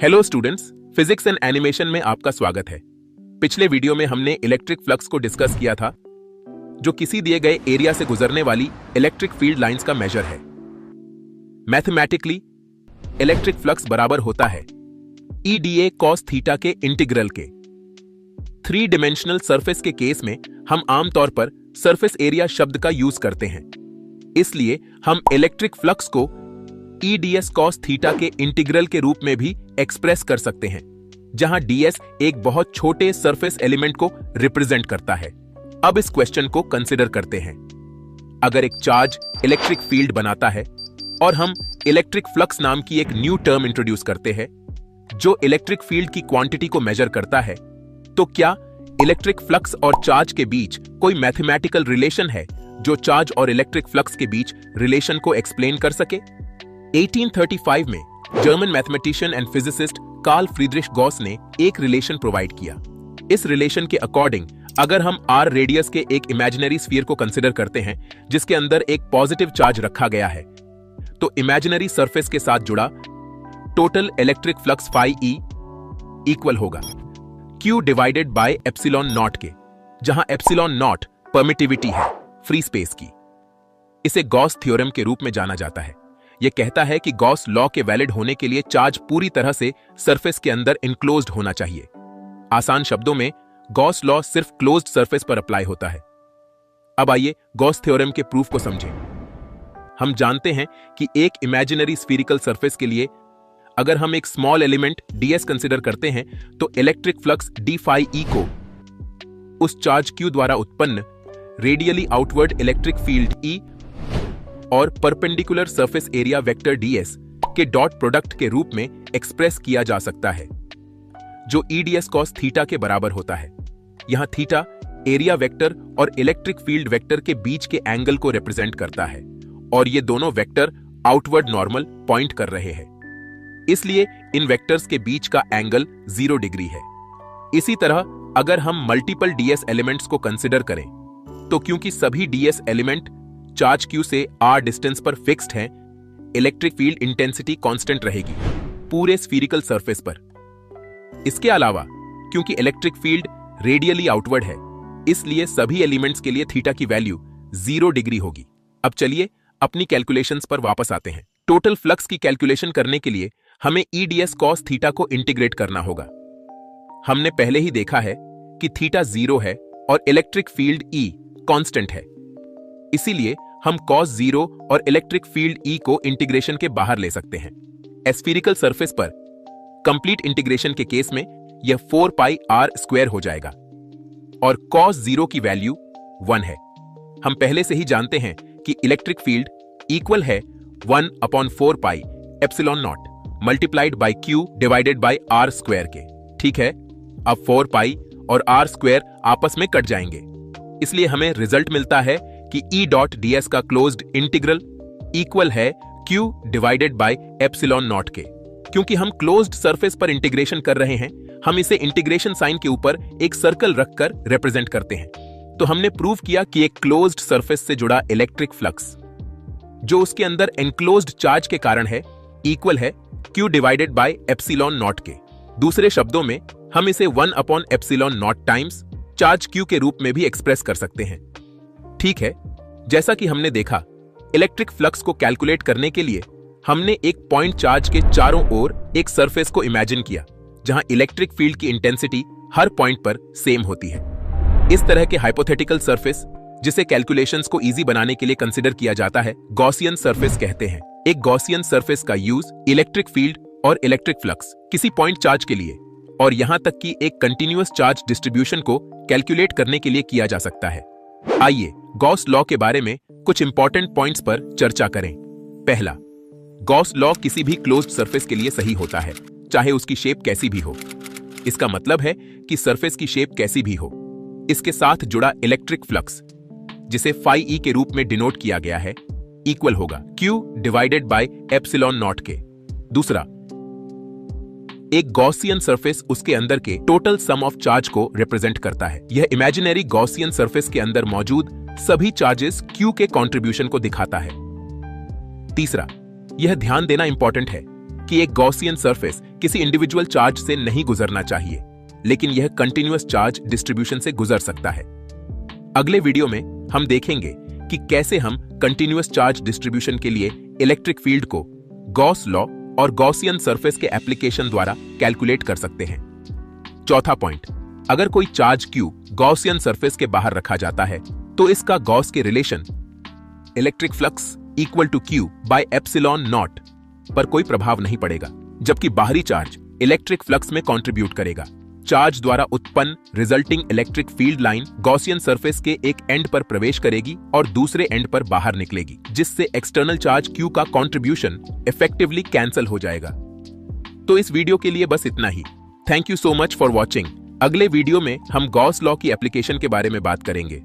Hello students, physics and animation में आपका स्वागत है। पिछले वीडियो में हमने इलेक्ट्रिक फ्लक्स को डिस्कस किया था, जो किसी दिए गए एरिया से गुजरने वाली इलेक्ट्रिक फील्ड लाइंस का मेजर है। मैथमेटिकली इलेक्ट्रिक फ्लक्स बराबर होता है EDA cos थीटा के इंटीग्रल के। 3 डिमेंशनल सरफेस के केस में हम आमतौर पर सरफेस एरिया शब्द का यूज करते हैं, इसलिए हम इलेक्ट्रिक फ्लक्स को EDS cos थीटा के इंटीग्रल के रूप में भी एक्सप्रेस कर सकते हैं, जहां ds एक बहुत छोटे सरफेस एलिमेंट को रिप्रेजेंट करता है। अब इस क्वेश्चन को कंसिडर करते हैं। अगर एक चार्ज इलेक्ट्रिक फील्ड बनाता है और हम इलेक्ट्रिक फ्लक्स नाम की एक न्यू टर्म इंट्रोड्यूस करते हैं जो इलेक्ट्रिक फील्ड की क्वांटिटी को मेजर करता है, तो क्या इलेक्ट्रिक फ्लक्स और चार्ज के बीच कोई मैथमेटिकल रिलेशन है जो चार्ज और इलेक्ट्रिक फ्लक्स के बीच रिलेशन को एक्सप्लेन कर सके? 1835 में German mathematician and physicist Carl Friedrich Gauss ने एक रिलेशन प्रोवाइड किया। इस रिलेशन के अकॉर्डिंग अगर हम r रेडियस के एक इमेजिनरी स्फीयर को कंसिडर करते हैं जिसके अंदर एक पॉजिटिव चार्ज रखा गया है, तो इमेजिनरी सरफेस के साथ जुड़ा total electric flux phi E equal होगा Q divided by epsilon not के, जहां एप्सिलॉन नॉट परमिटिविटी है फ्री स्पेस की। इसे गॉस थ्योरम के रूप में जाना जाता है। यह कहता है कि गॉस लॉ के वैलिड होने के लिए चार्ज पूरी तरह से सरफेस के अंदर इनक्लोज्ड होना चाहिए। आसान शब्दों में गॉस लॉ सिर्फ क्लोज्ड सरफेस पर अप्लाई होता है। अब आइए गॉस थ्योरम के प्रूफ को समझें। हम जानते हैं कि एक इमेजिनरी स्फीरिकल सरफेस के लिए अगर हम एक स्मॉल एलिमेंट ds कंसिडर करते हैं तो electric flux d phi E को उस चार्ज q द्वारा उत्पन्न radially outward electric field E और perpendicular surface area vector ds के डॉट प्रोडक्ट के रूप में एक्सप्रेस किया जा सकता है, जो EDS cos थीटा के बराबर होता है। यहां थीटा एरिया वेक्टर और इलेक्ट्रिक फील्ड वेक्टर के बीच के एंगल को रिप्रेजेंट करता है और ये दोनों वेक्टर आउटवर्ड नॉर्मल पॉइंट कर रहे हैं, इसलिए इन वेक्टर्स के बीच का एंगल 0 डिग्री है। इसी तरह अगर हम मल्टीपल ds एलिमेंट्स को कंसिडर करें तो क्योंकि सभी ds एलिमेंट चार्ज q से r डिस्टेंस पर फिक्स्ड हैं, इलेक्ट्रिक फील्ड इंटेंसिटी कांस्टेंट रहेगी पूरे स्फीरिकल सरफेस पर। इसके अलावा क्योंकि इलेक्ट्रिक फील्ड रेडियली आउटवर्ड है, इसलिए सभी एलिमेंट्स के लिए थीटा की वैल्यू 0 डिग्री होगी। अब चलिए अपनी कैलकुलेशंस पर वापस आते हैं। टोटल फ्लक्स की कैलकुलेशन करने के लिए हमें EDS cos थीटा को इंटीग्रेट करना होगा। हमने पहले ही देखा है कि थीटा 0 है और इलेक्ट्रिक फील्ड E कांस्टेंट है, इसीलिए हम cos 0 और इलेक्ट्रिक फील्ड E को इंटीग्रेशन के बाहर ले सकते हैं। स्फीरिकल सरफेस पर कंप्लीट इंटीग्रेशन के केस में यह 4 pi r स्क्वायर हो जाएगा और cos 0 की वैल्यू 1 है। हम पहले से ही जानते हैं कि इलेक्ट्रिक फील्ड इक्वल है 1/4 pi epsilon not multiplied by q divided by r square के। ठीक है, अब 4 pi और r स्क्वायर आपस में कट जाएंगे, इसलिए हमें रिजल्ट मिलता है कि E डॉट ds का क्लोज्ड इंटीग्रल इक्वल है q divided by epsilon not के। क्योंकि हम क्लोज्ड सरफेस पर इंटीग्रेशन कर रहे हैं, हम इसे इंटीग्रेशन साइन के ऊपर एक सर्कल रखकर रिप्रेजेंट करते हैं। तो हमने प्रूव किया कि एक क्लोज्ड सरफेस से जुड़ा इलेक्ट्रिक फ्लक्स जो उसके अंदर एनक्लोज्ड चार्ज के कारण है इक्वल है q divided by epsilon not के। दूसरे शब्दों में हम इसे 1/एप्सिलॉन नॉट टाइम्स चार्ज q के रूप में भी एक्सप्रेस कर सकते हैं। ठीक है, जैसा कि हमने देखा, इलेक्ट्रिक फ्लक्स को कैलकुलेट करने के लिए हमने एक पॉइंट चार्ज के चारों ओर एक सरफेस को इमेजिन किया जहां इलेक्ट्रिक फील्ड की इंटेंसिटी हर पॉइंट पर सेम होती है। इस तरह के हाइपोथेटिकल सरफेस, जिसे कैलकुलेशंस को इजी बनाने के लिए कंसिडर किया जाता है, गॉसियन सरफेस कहते हैं। एक गॉसियन सरफेस का यूज इलेक्ट्रिक फील्ड और इलेक्ट्रिक फ्लक्स किसी पॉइंट चार्ज के लिए और यहां तक कि एक कंटिन्यूअस चार्ज डिस्ट्रीब्यूशन को कैलकुलेट करने के लिए किया जा सकता है। आइए गॉस लॉ के बारे में कुछ इंपॉर्टेंट पॉइंट्स पर चर्चा करें। पहला, गॉस लॉ किसी भी क्लोज्ड सरफेस के लिए सही होता है, चाहे उसकी शेप कैसी भी हो। इसका मतलब है कि सरफेस की शेप कैसी भी हो, इसके साथ जुड़ा इलेक्ट्रिक फ्लक्स, जिसे phi E के रूप में डिनोट किया गया है, इक्वल होगा q divided by epsilon not के। दूसरा, एक गॉसियन सरफेस उसके अंदर के टोटल सम ऑफ चार्ज को रिप्रेजेंट करता है। यह इमेजिनरी गॉसियन सरफेस के अंदर मौजूद सभी चार्जेस q के कंट्रीब्यूशन को दिखाता है। तीसरा, यह ध्यान देना इंपॉर्टेंट है कि एक गॉसियन सरफेस किसी इंडिविजुअल चार्ज से नहीं गुजरना चाहिए, लेकिन यह कंटिन्यूअस चार्ज डिस्ट्रीब्यूशन से गुजर सकता है। अगले वीडियो में हम देखेंगे कि कैसे हम कंटिन्यूअस चार्ज डिस्ट्रीब्यूशन के लिए इलेक्ट्रिक फील्ड को गॉस लॉ और गॉसियन सरफेस के एप्लीकेशन द्वारा कैलकुलेट कर सकते हैं। चौथा पॉइंट, अगर कोई चार्ज Q गॉसियन सरफेस के बाहर रखा जाता है तो इसका गॉस के relation electric flux equal to Q by epsilon naught पर कोई प्रभाव नहीं पड़ेगा, जबकि बाहरी चार्ज इलेक्ट्रिक फ्लक्स में कंट्रीब्यूट करेगा। चार्ज द्वारा उत्पन्न resulting electric field line Gaussian surface के एक एंड पर प्रवेश करेगी और दूसरे एंड पर बाहर निकलेगी, जिससे एक्सटर्नल चार्ज Q का कंट्रीब्यूशन इफेक्टिवली कैंसिल हो जाएगा। तो इस वीडियो के लिए बस इतना ही। Thank you so much for watching. अगले वीडियो में हम गॉस लॉ की एप्लीकेशन के बारे में बात करेंगे।